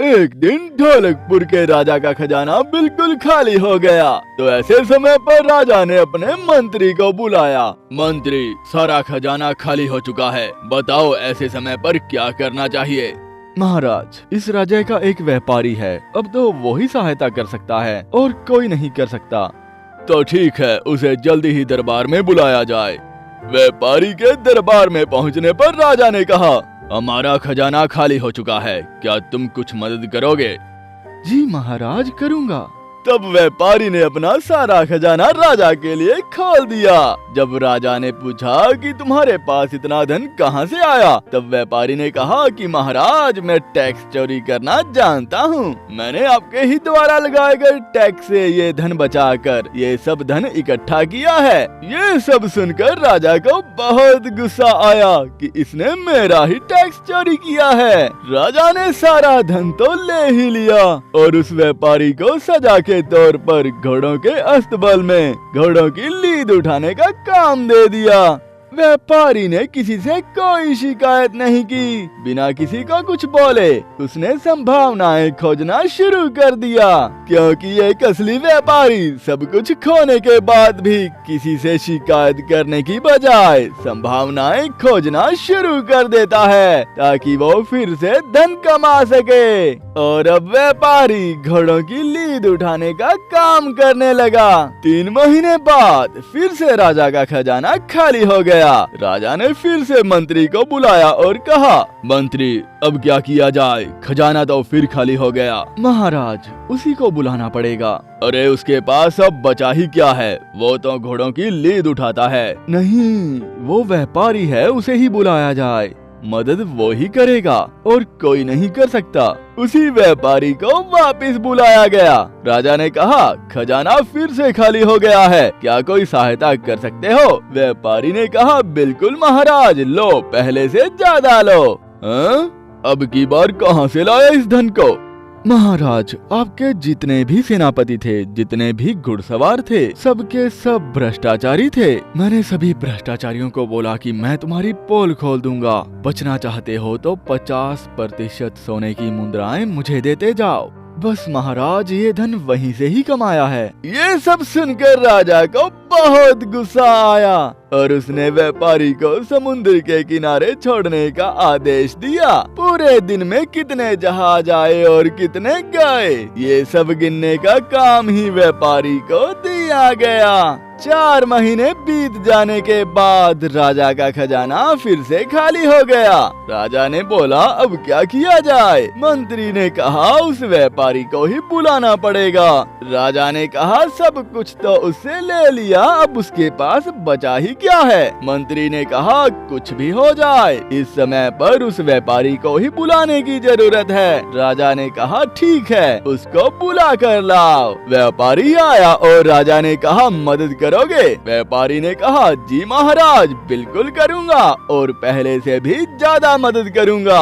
एक दिन ढोलकपुर के राजा का खजाना बिल्कुल खाली हो गया। तो ऐसे समय पर राजा ने अपने मंत्री को बुलाया। मंत्री, सारा खजाना खाली हो चुका है, बताओ ऐसे समय पर क्या करना चाहिए। महाराज, इस राजा का एक व्यापारी है, अब तो वो ही सहायता कर सकता है और कोई नहीं कर सकता। तो ठीक है, उसे जल्दी ही दरबार में बुलाया जाए। व्यापारी के दरबार में पहुंचने पर राजा ने कहा, हमारा खजाना खाली हो चुका है, क्या तुम कुछ मदद करोगे। जी महाराज, करूँगा। तब व्यापारी ने अपना सारा खजाना राजा के लिए खोल दिया। जब राजा ने पूछा कि तुम्हारे पास इतना धन कहाँ से आया, तब व्यापारी ने कहा कि महाराज, मैं टैक्स चोरी करना जानता हूँ। मैंने आपके ही द्वारा लगाए गए टैक्स से ये धन बचाकर ये सब धन इकट्ठा किया है। ये सब सुनकर राजा को बहुत गुस्सा आया कि इसने मेरा ही टैक्स चोरी किया है। राजा ने सारा धन तो ले ही लिया और उस व्यापारी को सजा के तौर पर घोड़ों के अस्तबल में घोड़ों की लीद उठाने का काम दे दिया। व्यापारी ने किसी से कोई शिकायत नहीं की। बिना किसी को कुछ बोले उसने संभावनाएं खोजना शुरू कर दिया, क्योंकि एक असली व्यापारी सब कुछ खोने के बाद भी किसी से शिकायत करने की बजाय संभावनाएं खोजना शुरू कर देता है, ताकि वो फिर से धन कमा सके। और अब व्यापारी घोड़ों की लीद उठाने का काम करने लगा। 3 महीने बाद फिर से राजा का खजाना खाली हो गया। राजा ने फिर से मंत्री को बुलाया और कहा, मंत्री, अब क्या किया जाए, खजाना तो फिर खाली हो गया। महाराज, उसी को बुलाना पड़ेगा। अरे उसके पास अब बचा ही क्या है, वो तो घोड़ों की लीद उठाता है। नहीं, वो व्यापारी है, उसे ही बुलाया जाए, मदद वो ही करेगा और कोई नहीं कर सकता। उसी व्यापारी को वापस बुलाया गया। राजा ने कहा, खजाना फिर से खाली हो गया है, क्या कोई सहायता कर सकते हो। व्यापारी ने कहा, बिल्कुल महाराज, लो, पहले से ज्यादा लो। अब की बार कहाँ से लाया इस धन को। महाराज, आपके जितने भी सेनापति थे, जितने भी घुड़सवार थे, सबके सब भ्रष्टाचारी थे। मैंने सभी भ्रष्टाचारियों को बोला कि मैं तुम्हारी पोल खोल दूंगा। बचना चाहते हो तो 50% सोने की मुद्राएं मुझे देते जाओ। बस महाराज, ये धन वहीं से ही कमाया है। ये सब सुनकर राजा को बहुत गुस्सा आया और उसने व्यापारी को समुद्र के किनारे छोड़ने का आदेश दिया। पूरे दिन में कितने जहाज आए और कितने गए, ये सब गिनने का काम ही व्यापारी को दिया गया। 4 महीने बीत जाने के बाद राजा का खजाना फिर से खाली हो गया। राजा ने बोला, अब क्या किया जाए। मंत्री ने कहा, उस व्यापारी को ही बुलाना पड़ेगा। राजा ने कहा, सब कुछ तो उससे ले लिया, अब उसके पास बचा ही क्या है। मंत्री ने कहा, कुछ भी हो जाए, इस समय पर उस व्यापारी को ही बुलाने की जरूरत है। राजा ने कहा, ठीक है, उसको बुला कर लाओ। व्यापारी आया और राजा ने कहा, मदद करोगे। व्यापारी ने कहा, जी महाराज, बिल्कुल करूँगा और पहले से भी ज्यादा मदद करूँगा।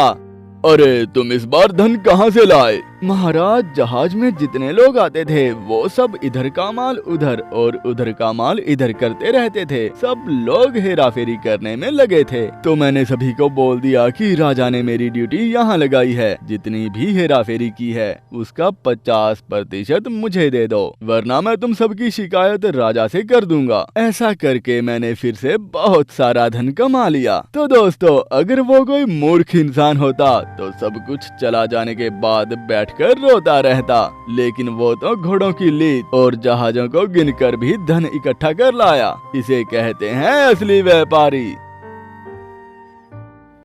अरे तुम इस बार धन कहाँ से लाए। महाराज, जहाज में जितने लोग आते थे वो सब इधर का माल उधर और उधर का माल इधर करते रहते थे। सब लोग हेरा फेरी करने में लगे थे, तो मैंने सभी को बोल दिया कि राजा ने मेरी ड्यूटी यहाँ लगाई है, जितनी भी हेरा फेरी की है उसका 50% मुझे दे दो, वरना मैं तुम सबकी शिकायत राजा से कर दूंगा। ऐसा करके मैंने फिर से बहुत सारा धन कमा लिया। तो दोस्तों, अगर वो कोई मूर्ख इंसान होता तो सब कुछ चला जाने के बाद बैठकर रोता रहता, लेकिन वो तो घोड़ों की लीद और जहाजों को गिनकर भी धन इकट्ठा कर लाया। इसे कहते हैं असली व्यापारी।